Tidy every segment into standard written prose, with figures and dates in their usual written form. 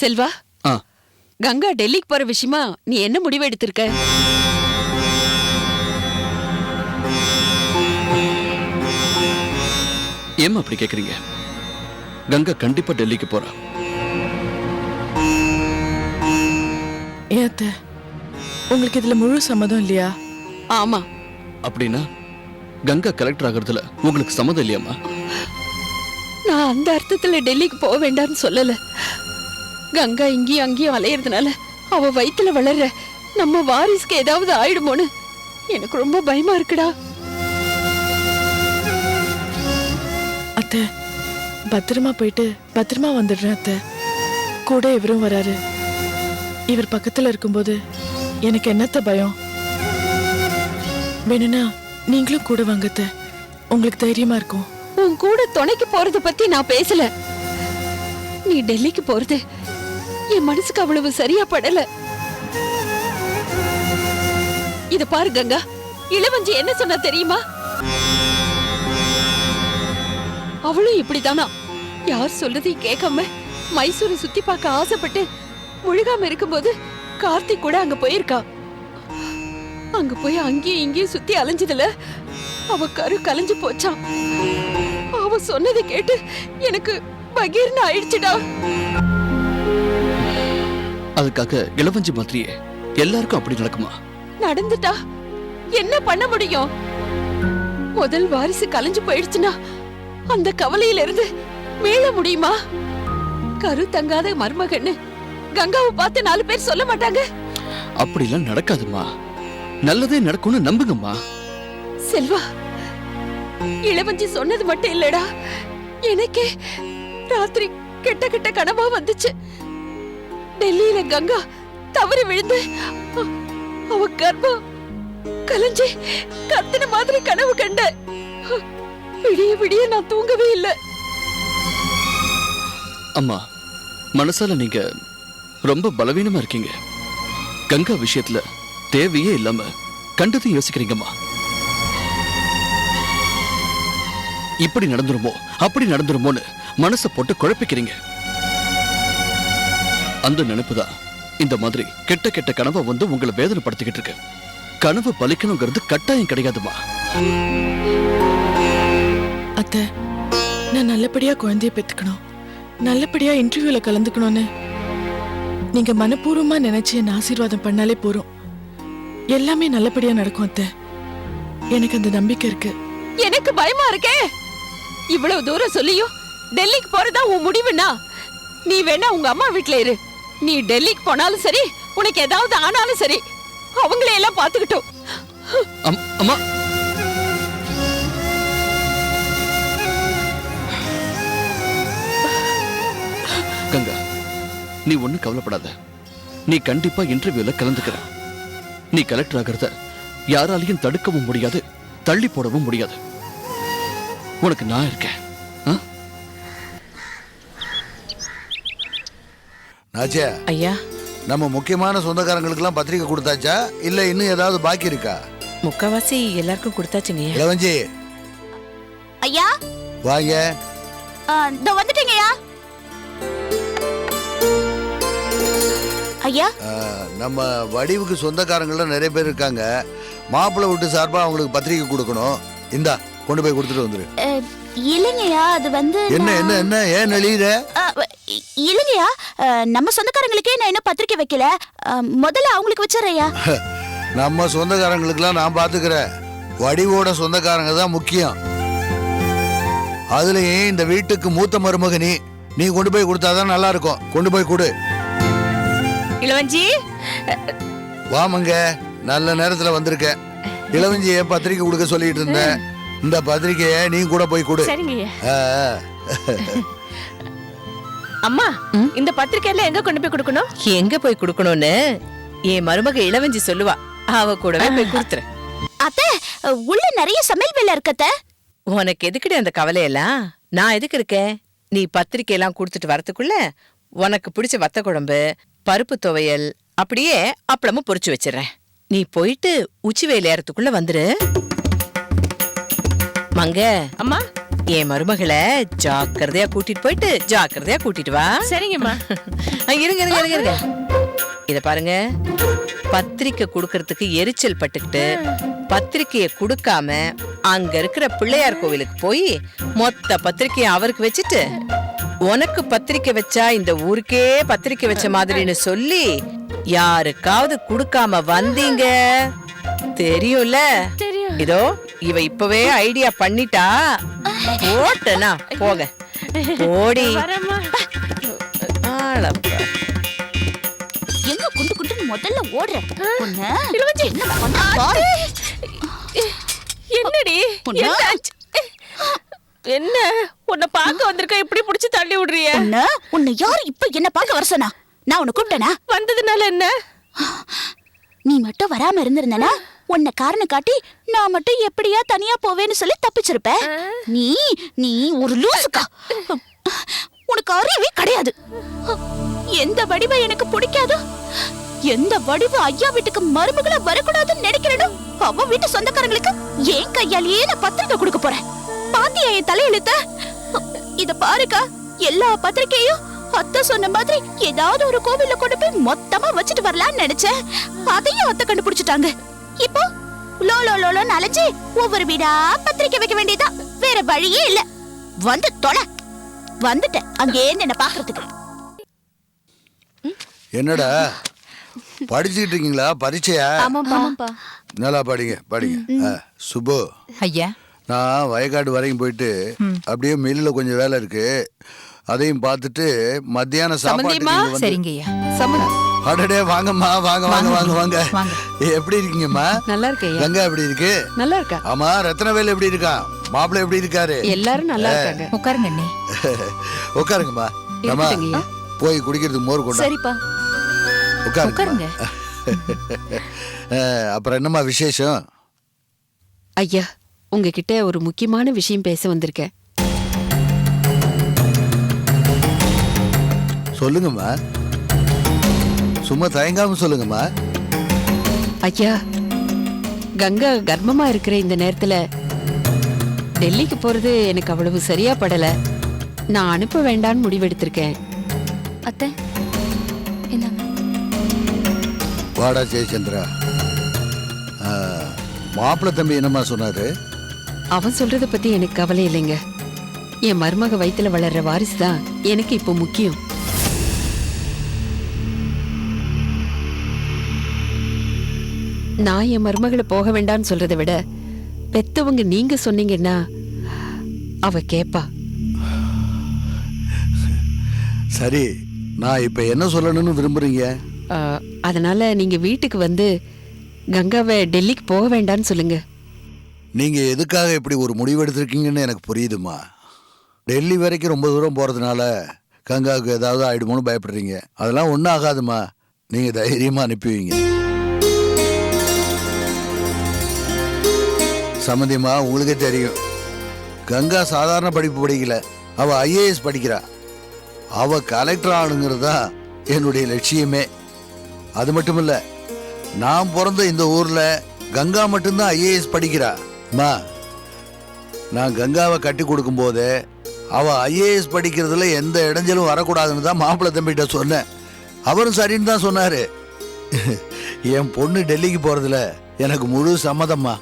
செல்வா, கங்கா டெல்லிக்கு போற விஷயமா நீ என்ன முடிவு எடுத்திருக்க? ஏமா அப்படி கேக்குறீங்க? கங்கா கண்டிப்பா டெல்லிக்கு போறா. ஏத்த உங்களுக்கு இதுல முழு சம்மதம் இல்லையா? ஆமா. அப்படின்னா கங்கா கலெக்டர் ஆகிறதுல உங்களுக்கு சம்மதம் இல்லையாமா? நான் அந்த அர்த்தத்துல டெல்லிக்கு போக வேண்டாம்னு சொல்லல. கங்கா இங்கேயும் அங்கேயும் அலையறதுனால அவ வயித்துல வளர்ற நம்ம வாரிசுக்கு ஏதாவது ஆயிடுமோன்னு எனக்கு ரொம்ப பயமா இருக்குடா. அத்தை, பத்திரமா போயிட்டு பத்திரமா வந்துடுறேன் அத்தை. கூட இவரும் வராரு. இவர் பக்கத்துல இருக்கும்போது எனக்கு என்னத்த பயம்? வேணும்னா நீங்களும் கூட வாங்க அத்தை. உங்களுக்கு தைரியமா இருக்கும். உன் கூட துணைக்கு போறத பத்தி நான் பேசல. நீ டெல்லிக்கு போறது என் மனசுக்கு அவ்வளவு சரியா படல. இத பாரு கங்கா, இளவஞ்சி என்ன சொன்னா தெரியுமா? அவளும் இப்படித்தானா? யார் சொல்றதையும் கேட்காம மைசூரை சுத்தி பார்க்க ஆசைப்பட்டு முழுகாம இருக்கும்போது கார்த்திக் கூட அங்க போயிருக்கா. அங்க போய் அங்கேயும் இங்கேயும் சுத்தி அலைஞ்சதுல அவ கரு கலைஞ்சு போச்சான். அவ சொன்னதை கேட்டு எனக்கு பகீர்னு ஆயிடுச்சுடா. அதுக்காக இளவஞ்சி மாதிரியே எல்லாருக்கும் அப்படி நடக்குமா? நடந்துட்டா என்ன பண்ண முடியும்? முதல் வாரிசு கலைஞ்சு போயிடுச்சுன்னா அந்த கவலையில இருந்து மீள முடியுமா? கரு தங்காத மருமகன்னு கங்காவை பார்த்து 4 பேர் சொல்ல மாட்டாங்க? அப்படிலாம் நடக்காதுமா. நல்லதே நடக்கும்னு நம்புங்கம்மா. செல்வா, இளவஞ்சி சொன்னது மட்டும் இல்லடா, எனக்கே ராத்திரி கெட்ட கெட்ட கனவா வந்துச்சு. டெல்லியில கங்கா தவறி விழுந்து அவ கர்ப்பம் கலைஞ்சி கத்தின மாதிரி கனவு கண்ட. விடிய விடிய நான் தூங்கவே இல்லை. அம்மா, மனசால நீங்க ரொம்ப பலவீனமா இருக்கீங்க. கங்கா விஷயத்துல தேவையே இல்லாம கண்டதையும் யோசிக்கிறீங்கம்மா. இப்படி நடந்துருமோ அப்படி நடந்துருமோன்னு மனசை போட்டு குழப்பிக்கிறீங்க. அந்த நினைப்புதான் இந்த மாதிரி கெட்ட கெட்ட கனவை வந்து உங்களை வேதனைப்படுத்திக்கிட்டு இருக்கு. கனவு பலிக்கணுங்கிறது கட்டாயம் கிடையாதுமா. அத்தை, நான் நல்லபடியா குழந்தைய பெத்துக்கணும், நல்லபடியா இன்டர்வியூல கலந்துக்கணும்னு நீங்க மனப்பூர்வமா நினைச்சு என்ன ஆசீர்வாதம் பண்ணாலே போறோம். எல்லாமே நல்லபடியா நடக்கும் அத்தை. எனக்கு அந்த நம்பிக்கை இருக்கு. எனக்கு பயமா இருக்கே. இவ்வளவு தூரம் சொல்லியும் டெல்லிக்கு போறதா உன் முடிவுனா நீ வேணா உங்க அம்மா வீட்ல இரு. நீ டெல்லிக்கு போனாலும் சரி, உனக்கு ஏதாவது ஆனாலும் சரி, அவங்களே எல்லாம் பாத்துக்கிட்டோம். அம்மா, கங்கா, நீ ஒண்ணும் கவலைப்படாத. நீ கண்டிப்பா இன்டர்வியூல கலந்துக்கிற. நீ கலெக்டர் ஆகிறத யாராலையும் தடுக்கவும் முடியாது, தள்ளி போடவும் முடியாது. உனக்கு நான் இருக்கேன். நாச்சியா ஐயா, நம்ம முக்கியமான சொந்தக்காரங்களுக்கெல்லாம் பத்திரிக்கை கொடுத்தாச்சா இல்ல இன்னும் ஏதாவது பாக்கி இருக்கா? முக்காவாசி எல்லாருக்கும் கொடுத்தாச்சுங்க. இளவஞ்சி ஐயா, வாங்க. இதோ வந்துட்டீங்கய்யா. ஐயா, நம்ம வடிவுக்கு சொந்தக்காரங்களாம் நிறைய பேர் இருக்காங்க. மாப்பிள்ளை வீட்டு சார்பா அவங்களுக்கு பத்திரிக்கை கொடுக்கணும். இந்தா கொண்டு போய் கொடுத்துட்டு வந்துரு. இல்லைங்கய்யா, அது வந்து என்ன என்ன என்ன ஏன் நெளியுற? இல்லைங்கய்யா, நம்ம சொந்தக்காரங்களுக்கே நான் இன்னும் பத்திரிக்கை வைக்கல. முதல்ல அவங்களுக்கு வச்சிடறையா. நம்ம சொந்தக்காரங்களுக்கெல்லாம் நான் பாத்துக்கிறேன். வடிவோட சொந்தக்காரங்க தான் முக்கியம். அதுலயும் இந்த வீட்டுக்கு மூத்த மருமகனி நீ கொண்டு போய் கொடுத்தாதான் நல்லா இருக்கும். கொண்டு போய் கொடு. இளவஞ்சி, வாமங்க, நல்ல நேரத்துல வந்திருக்க. இளவஞ்சிய பத்திரிக்கை கொடுக்க சொல்லிட்டு இருந்தேன். இந்த பத்திரிக்கைய நீ கூட போய் கொடு. அம்மா, இந்த பத்திரிக்கையில எங்க கொண்டு போய் கொடுக்கணும்? எங்க போய் கொடுக்கணும்னு என் மருமக இளவஞ்சி சொல்லுவா. அவ கூடவே போய் கொடுத்துறேன். அத்தை, உள்ள நிறைய சமையல் வேலை இருக்கத்த. உனக்கு எதுக்குடி அந்த கவலையெல்லாம்? நான் எதுக்கு இருக்கேன்? நீ பத்திரிக்கை எல்லாம் கொடுத்துட்டு வரதுக்குள்ள உனக்கு பிடிச்ச வத்த குழம்பு, பருப்பு துவையல், அப்படியே அப்பளமும் பொரிச்சு வச்சிடறேன். நீ போயிட்டு உச்சி வெயில் ஏறத்துக்குள்ள வந்துரு. மங்க, அம்மா, என் மருமகளை ஜாக்கிரதையா கூட்டிட்டு போயிட்டு ஜாக்கிரதையா கூட்டிட்டு வா. சரிங்கம்மா. இருங்க இருங்க இருங்க இருங்க. இத பாருங்க, பத்திரிக்கை குடுக்கறதுக்கு எரிச்சல் பட்டுக்கிட்டு பத்திரிக்கைய குடுக்காம அங்க இருக்கிற பிள்ளையார் கோவிலுக்கு போய் மொத்த பத்திரிக்கைய அவருக்கு வச்சுட்டு உனக்கு பத்திரிக்கை வச்சா இந்த ஊருக்கே பத்திரிக்கை வச்ச மாதிரின்னு சொல்லி யாருக்காவது குடுக்காம வந்தீங்க தெரியும்ல? இதோ இவ இப்பவே ஐடியா பண்ணிட்டா. ஓட்டனா போக ஓடி ஆளப்பா. எங்க குண்டு குண்டு முதல்ல ஓடுற பொண்ணு? என்ன பண்ண பாரு. என்னடி என்னாச்சு? என்ன உன்னை பார்க்க வந்திருக்க, இப்படி புடிச்சு தள்ளி விடுறிய? பொண்ணு, உன்னை யாரு இப்ப என்ன பார்க்க வர சொன்னா? நான் உன்னை கூப்பிட்டேனா? வந்ததுனால என்ன? நீ மட்டும் வராம இருந்திருந்தனா உன்னை காரணம் காட்டி நான் மட்டும் எப்படியா தனியா போவேன்னு சொல்லி தப்பிச்சிருப்ப. நீ நீ ஒரு லூசுக்கா. உனக்கு அறிவே கிடையாது. எந்த வடிவ எனக்கு பிடிக்காதோ, எந்த வடிவ ஐயா வீட்டுக்கு மருமகளா வரக்கூடாதுன்னு நினைக்கிறேனோ அவ வீட்டு சொந்தக்காரங்களுக்கு ஏன் கையாலேயே நான் பத்திரிக்கை கொடுக்க போறேன். பாத்தியா என் தலையெழுத்த? இத பாருக்கா, எல்லா பத்திரிக்கையும் அத்தை சொன்ன மாதிரி ஏதாவது ஒரு கோவில்ல கொண்டு போய் மொத்தமா வச்சுட்டு வரலாம்னு நினைச்சேன். அதையும் அத்தை கண்டுபிடிச்சிட்டாங்க. இப்போ லோ லோ லோ அலைஞ்சு ஒவ்வொரு வீடா பத்திரிக்கை வைக்க வேண்டியதா, வேற வழியே இல்ல. வந்து தொலை. வந்துட்டேன் அங்கே என்ன பாக்குறதுக்கு. என்னடா படிச்சுக்கிட்டு இருக்கீங்களா? பரீட்சையா? ஆமாப்பா. நல்லா படிங்க படிங்க. சுபு, ஐயா, நான் வயக்காடு வரைக்கும் போயிட்டு அப்படியே மில்லில் கொஞ்சம் வேலை இருக்கு, அதையும் பார்த்துட்டு மத்தியானம் சாப்பாடு. சரிங்க ஐயா. அடடே, வாங்கம்மா, வாங்க வாங்க வாங்க வாங்க. எப்படி இருக்கீங்கம்மா? நல்லா இருக்கேன். கங்கா எப்படி இருக்கு? நல்லா இருக்கா. ஆமா, ரத்னவேல் எப்படி இருக்கா? மாப்பிள்ளை எப்படி இருக்காரு? எல்லாரும் நல்லா இருக்காங்க. உட்காருங்க அண்ணே. உட்காருங்கம்மா. அம்மா, போய் குடிக்கிறதுக்கு மோர் கொண்டு. சரிப்பா. உட்காருங்க. அப்புறம் என்னம்மா விசேஷம்? ஐயா, உங்ககிட்ட ஒரு முக்கியமான விஷயம் பேச வந்திருக்கேன். சொல்லுங்கம்மா, சும்மா தயங்காம சொல்லுங்கம்மா. ஐயா, கங்கா கர்ப்பமா இருக்கிற இந்த நேரத்துல டெல்லிக்கு போறது எனக்கு அவ்வளவு சரியா படல. நான் அனுப்ப வேண்டான்னு முடிவெடுத்திருக்கேன். அத்தை என்னங்க? வாடா ஜெயச்சந்திரா. மாப்பிள்ளை தம்பி என்னம்மா சொன்னாரு? அவன் சொல்றத பத்தி எனக்கு கவலை இல்லைங்க. என் மருமக வயித்துல வளர்ற வாரிசு தான் எனக்கு இப்போ முக்கியம். நான் என் மருமகளை போக வேண்டாம்னு சொல்றதை விட பெத்தவங்க நீங்க சொன்னீங்கன்னா அவ கேப்பா. சரி, நான் இப்ப என்ன சொல்லணும்னு விரும்புறீங்க? அதனால நீங்க வீட்டுக்கு வந்து கங்காவை டெல்லிக்கு போக வேண்டாம்னு சொல்லுங்க. நீங்க எதுக்காக இப்படி ஒரு முடிவு எடுத்திருக்கீங்கன்னு எனக்கு புரியுதுமா. டெல்லி வரைக்கும் ரொம்ப தூரம் போறதுனால கங்காவுக்கு ஏதாவது ஆயிடுமோன்னு பயப்படுறீங்க. அதெல்லாம் ஒன்றும் ஆகாதுமா, நீங்க தைரியமா அனுப்புவீங்க. சம்மந்தியமா, உங்களுக்கே தெரியும், கங்கா சாதாரண படிப்பு படிக்கல, அவ IAS படிக்கிறா. அவ கலெக்டர் ஆகணுங்கிறது தான் என்னுடைய லட்சியமே. அது மட்டும் இல்ல, நான் பிறந்த இந்த ஊர்ல கங்கா மட்டும்தான் IAS படிக்கிறா. அம்மா, நான் கங்காவை கட்டி கொடுக்கும் போது அவ IAS படிக்கிறதுல எந்த இடைஞ்சலும் வரக்கூடாதுன்னு தான் மாப்பிள்ளை தம்பிகிட்ட சொன்னேன். அவரும் சரின்னு தான் சொன்னாரு. என் பொண்ணு டெல்லிக்கு போறதுல எனக்கு முழு சம்மதம்மா.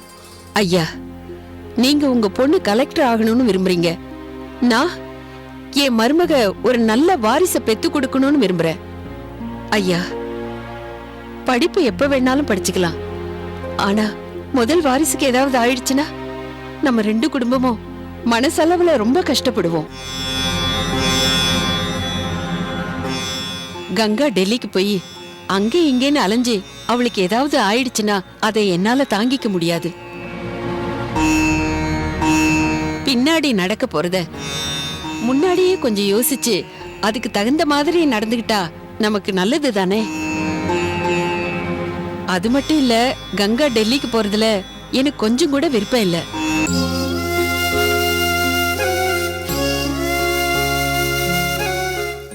ஐயா, நீங்க உங்க பொண்ணு கலெக்டர் ஆகணும்னு விரும்புறீங்க. நான் என் மருமக ஒரு நல்ல வாரிசை பெத்து கொடுக்கணும்னு விரும்புறேன். ஐயா, படிப்பு எப்ப வேணாலும் படிச்சுக்கலாம். ஆனா முதல் வாரிசுக்கு ஏதாவது ஆயிடுச்சுன்னா நம்ம ரெண்டு குடும்பமும் மனசளவுல ரொம்ப கஷ்டப்படுவோம். கங்கா டெல்லிக்கு போய் அங்கே இங்கேன்னு அலைஞ்சு அவளுக்கு ஏதாவது ஆயிடுச்சுன்னா அதை என்னால தாங்கிக்க முடியாது. பின்னாடி நடக்க போறத முன்னாடியே கொஞ்சம் யோசிச்சு அதுக்கு தகுந்த மாதிரி நடந்துகிட்டா நமக்கு நல்லது தானே. அது மட்டும் இல்ல, கங்கா டெல்லிக்கு போறதுல எனக்கு கொஞ்சம் கூட விருப்பம் இல்ல.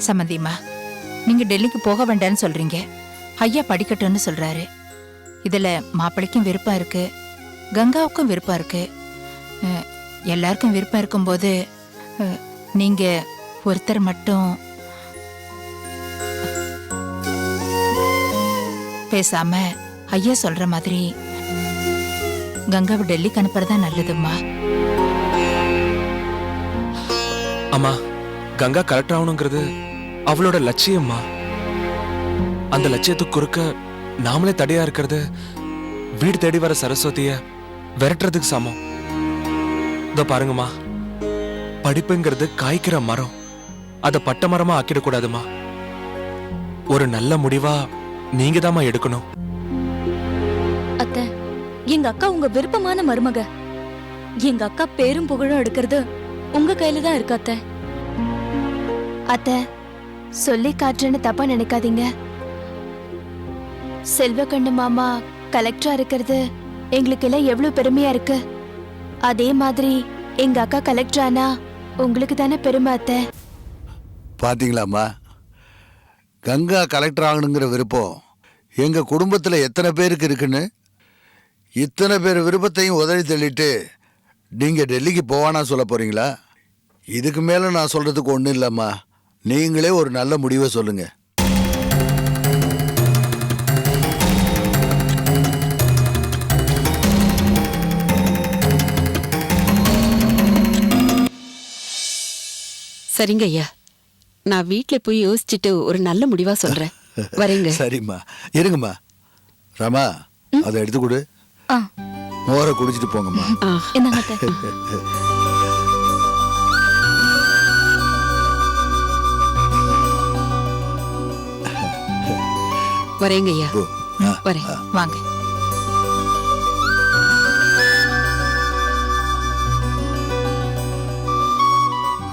சம்மந்தியம்மா, நீங்க டெல்லிக்கு போக வேண்டாம்னு சொல்றீங்க, ஐயா படிக்கட்டும்னு சொல்றாரு. இதுல மாப்பிள்ளைக்கும் விருப்பம் இருக்கு, கங்காவுக்கும் விருப்பம் இருக்கு. எல்லாருக்கும் விருப்பம் இருக்கும்போது நீங்க ஒருத்தர் மட்டும் பேசாம ஐயா சொல்ற மாதிரி கங்காவை டெல்லிக்கு அனுப்புறதா நல்லதும்மா. அம்மா, கங்கா கலெக்டர் ஆகணுங்கிறது அவளோட லட்சியம்மா. அந்த லட்சியத்துக்கு குறுக்க நாமளே தடையா இருக்கிறது வீடு தேடி வர சரஸ்வதிய விரட்டுறதுக்கு சமம். இதோ பாருங்கம்மா, படிப்புங்கிறது காய்க்கிற மரம், அத பட்ட மரமா ஆக்கிடக்கூடாதுமா. ஒரு நல்ல முடிவா நீங்க தாம்மா எடுக்கணும். அத்தை, எங்க அக்கா உங்க விருப்பமான மருமக. எங்க அக்கா பேரும் புகழும் எடுக்கிறது உங்க கையில தான் இருக்கு அத்தை. அத்தை, சொல்லி காட்டுறேன்னு தப்பா நினைக்காதீங்க. செல்வக்கண்ணு மாமா கலெக்டரா இருக்கிறது எங்களுக்கு எல்லாம் எவ்வளவு பெருமையா இருக்கு. அதே மாதிரி எங்க அக்கா கலெக்டர் ஆனா உங்களுக்கு தானே பெருமை அத்தை. பாத்தீங்களாம்மா, கங்கா கலெக்டர் ஆகணுங்கிற விருப்பம் எங்க குடும்பத்துல எத்தனை பேருக்கு இருக்குன்னு. இத்தனை பேர் விருப்பத்தையும் உதறி தள்ளிட்டு நீங்க டெல்லிக்கு போவானா சொல்ல போறீங்களா? இதுக்கு மேல நான் சொல்றதுக்கு ஒண்ணும் இல்லம்மா. நீங்களே ஒரு நல்ல முடிவை சொல்லுங்க. சரிங்க ஐயா, நான் வீட்ல போய் யோசிச்சுட்டு ஒரு நல்ல முடிவா சொல்றேன். வரேங்க. சரிம்மா, இருங்கம்மா. ரமா, அதை எடுத்து கொடு. மோரை குடிச்சிட்டு போங்கம்மா. என்னங்க அத்தை? வரேங்க ஐயா, போ. வரேன். வாங்க.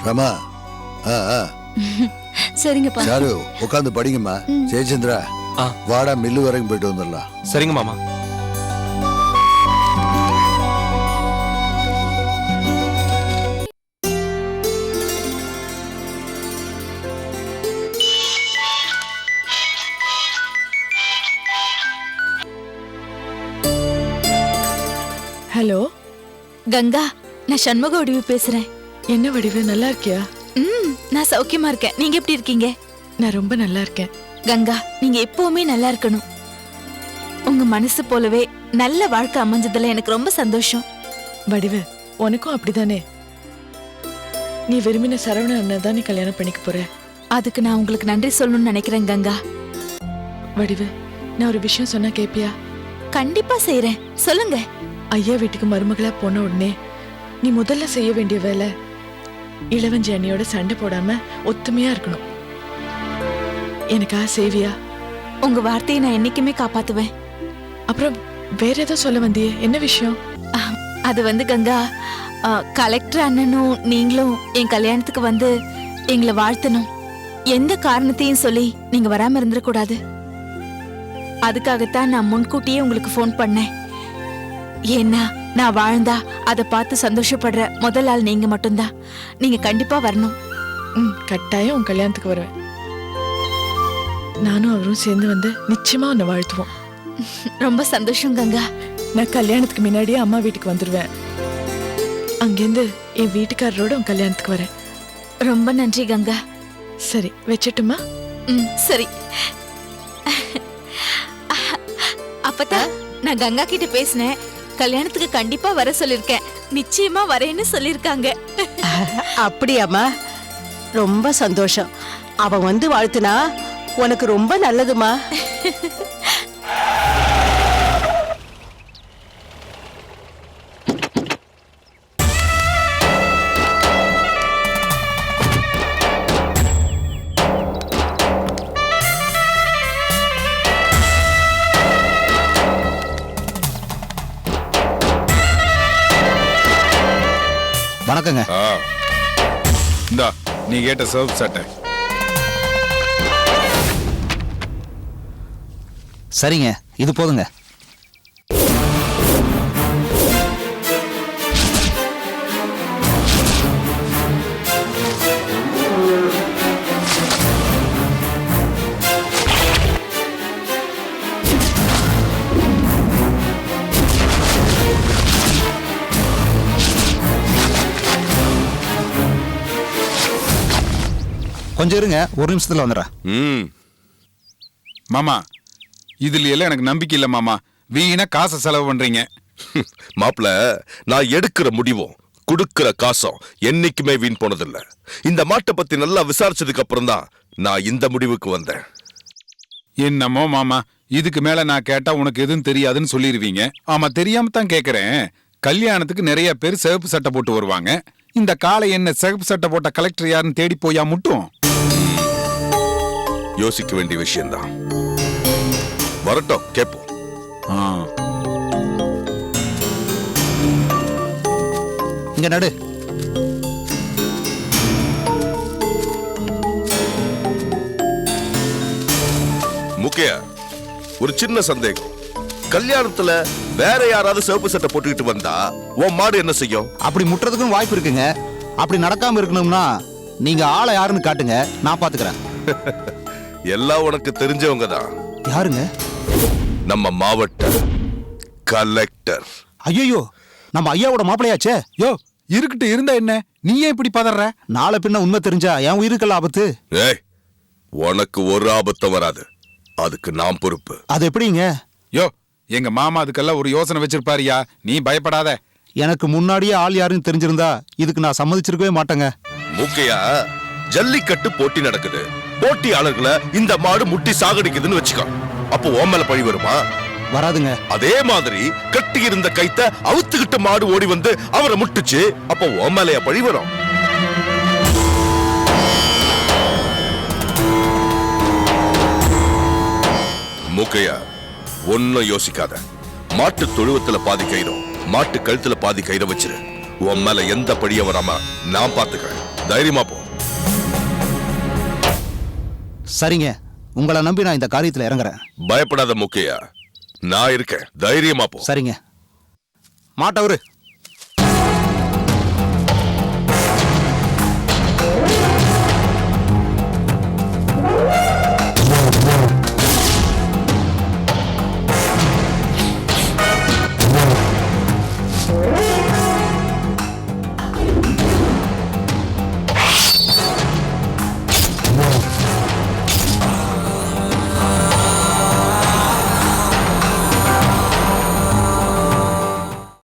ரமா, சரிங்கப்பா. சாரு உட்காந்து படிங்கம்மா. ஜெயச்சந்திரா, வாடா மில்லு வரைக்கும் போயிட்டு வந்துடலாம். சரிங்க மாமா. ஹலோ கங்கா, நான் சண்முக வடிவு பேசுறேன். என்ன வடிவு, நல்லா இருக்கியா? நான் சௌக்கியமா இருக்கேன். நீங்க எப்படி இருக்கீங்க? நான் ரொம்ப நல்லா இருக்கேன். கங்கா, நீங்க எப்பவுமே நல்லா இருக்கணும். உங்க மனசு போலவே நல்ல வாழ்க்கை அமைஞ்சதுல எனக்கு ரொம்ப சந்தோஷம். வடிவு, உனக்கும் அப்படிதானே? நீ விரும்பின சரவண அண்ணன் தான் நீ கல்யாணம் பண்ணிக்க போற. அதுக்கு நான் உங்களுக்கு நன்றி சொல்லணும்னு நினைக்கிறேன் கங்கா. வடிவு, நான் ஒரு விஷயம் சொன்னா கேப்பியா? கண்டிப்பா செய்யறேன், சொல்லுங்க. ஐயா வீட்டுக்கு மருமகளா போன உடனே நீ முதல்ல செய்ய வேண்டிய வேலை இளவஞ்சி அண்ணியோட சண்டை போடாம ஒத்துமையா இருக்கணும். எனக்கா சேவியா? உங்க வார்த்தையை நான் என்னைக்குமே காப்பாத்துவேன். அப்புறம் வேற ஏதோ சொல்ல வந்தியே, என்ன விஷயம்? அது வந்து கங்கா, கலெக்டர் அண்ணனும் நீங்களும் என் கல்யாணத்துக்கு வந்து எங்களை வாழ்த்தணும். எந்த காரணத்தையும் சொல்லி நீங்க வராம இருந்துடக்கூடாது. அதுக்காகத்தான் நான் முன்கூட்டியே உங்களுக்கு ஃபோன் பண்ணேன். ஏன்னா நான் வாழ்ந்தா அதை பார்த்து சந்தோஷப்படுற முதல் ஆள் நீங்க மட்டும்தான். நீங்க கண்டிப்பா வரணும். கட்டாயம் உன் கல்யாணத்துக்கு வருவேன். நானும் அவரும் சேர்ந்து வந்து நிச்சயமா உன்னை வாழ்த்துவோம். ரொம்ப சந்தோஷம் கங்கா. நான் கல்யாணத்துக்கு முன்னாடியே அம்மா வீட்டுக்கு வந்துருவேன். அங்கேருந்து என் வீட்டுக்காரரோட உன் கல்யாணத்துக்கு வரேன். ரொம்ப நன்றி கங்கா. சரி, வச்சிட்டுமா? சரி. அப்பதான் நான் கங்கா கிட்ட பேசினேன். கல்யாணத்துக்கு கண்டிப்பா வர சொல்லிருக்கேன். நிச்சயமா வரேன்னு சொல்லிருக்காங்க. அப்படியாம்மா, ரொம்ப சந்தோஷம். அவன் வந்து வாழ்த்துனா உனக்கு ரொம்ப நல்லதுமா. வணக்கங்க. இந்தா நீ கேட்ட சர்வ் சட்டை. சரிங்க, இது போதுங்க. கொஞ்சம் இருங்க, ஒரு நிமிஷத்துல வந்துடுறேன். ம் மாமா இதுல எல்லாம் எனக்கு நம்பிக்கை இல்ல மாமா. வீணா காசை செலவு பண்றீங்க. மாப்பிள, நான் எடுக்கிற முடிவும் கொடுக்கிற காசும் என்னைக்குமே வீண் போனதில்ல. இந்த மாட்டை பத்தி நல்லா விசாரிச்சதுக்கு அப்புறம் தான் நான் இந்த முடிவுக்கு வந்தேன். என்னமோ மாமா, இதுக்கு மேல நான் கேட்டா உனக்கு எதுவும் தெரியாதுன்னு சொல்லிருவீங்க. ஆமா, தெரியாம தான் கேக்குறேன். கல்யாணத்துக்கு நிறைய பேர் சிவப்பு சட்டை போட்டு வருவாங்க. இந்த காலை என்ன சிவப்பு சட்டை போட்ட கலெக்டர் யாருன்னு தேடி போயா முட்டும்? யோசிக்க வேண்டிய விஷயம்தான். வரட்டும், கேட்போம். இங்க நடு. முக்கிய ஒரு சின்ன சந்தேகம். கல்யாணத்துல வேற யாராவது சிவப்பு சட்டை போட்டுக்கிட்டு வந்தா உன் மாடு என்ன செய்யும்? அப்படி முட்டுறதுக்கும் வாய்ப்பு இருக்குங்க. அப்படி நடக்காம இருக்கணும்னா நீங்க ஆளை யாருன்னு காட்டுங்க, நான் பாத்துக்கிறேன். எல்லாம் உனக்கு தெரிஞ்சவங்க தான். யாருங்க? நம்ம மாவட்ட கலெக்டர். ஐயோ, நம்ம ஐயாவோட மாப்பிளையாச்சே. யோ, இருக்கிட்டு இருந்தா என்ன, நீ ஏன் இப்படி பதற? நாளை பின்ன உண்மை தெரிஞ்சா என் உயிருக்கெல்லாம் ஆபத்து. ஏய், உனக்கு ஒரு ஆபத்தும் வராது. அதுக்கு நான் பொறுப்பு. அது எப்படிங்க? யோ, எங்க மாமா அதுக்கெல்லாம் ஒரு யோசனை வச்சிருப்பாரியா, நீ பயப்படாத. எனக்கு முன்னாடியே ஆள் யாருன்னு தெரிஞ்சிருந்தா இதுக்கு நான் சம்மதிச்சிருக்கவே மாட்டேங்க. மூக்கையா, ஜல்லிக்கட்டு போட்டி நடக்குது. போட்டியாளர்களை இந்த மாடு முட்டி சாகடிக்குதுன்னு வச்சுக்கோ. அப்போ உன் மேல பழி வருமா? வராதுங்க. அதே மாதிரி கட்டி இருந்த கைத்த அவுத்துக்கிட்ட மாடு ஓடி வந்து அவரை முட்டுச்சு. அப்போ உன் மேலையா பழி வரும்? மூக்கையா, ஒன்னும் யோசிக்காத. மாட்டு தொழுவத்துல பாதி கயிறும் மாட்டு கழுத்துல பாதி கயிறை வச்சிரு. உன் மேல எந்த பழிய வராம நான் பாத்துக்கிறேன். தைரியமா போ. சரிங்க, உங்களை நம்பி நான் இந்த காரியத்துல இறங்குறேன். பயப்படாத மூக்கையா, நான் இருக்கேன். தைரியமா போ. சரிங்க. மாட்டவரு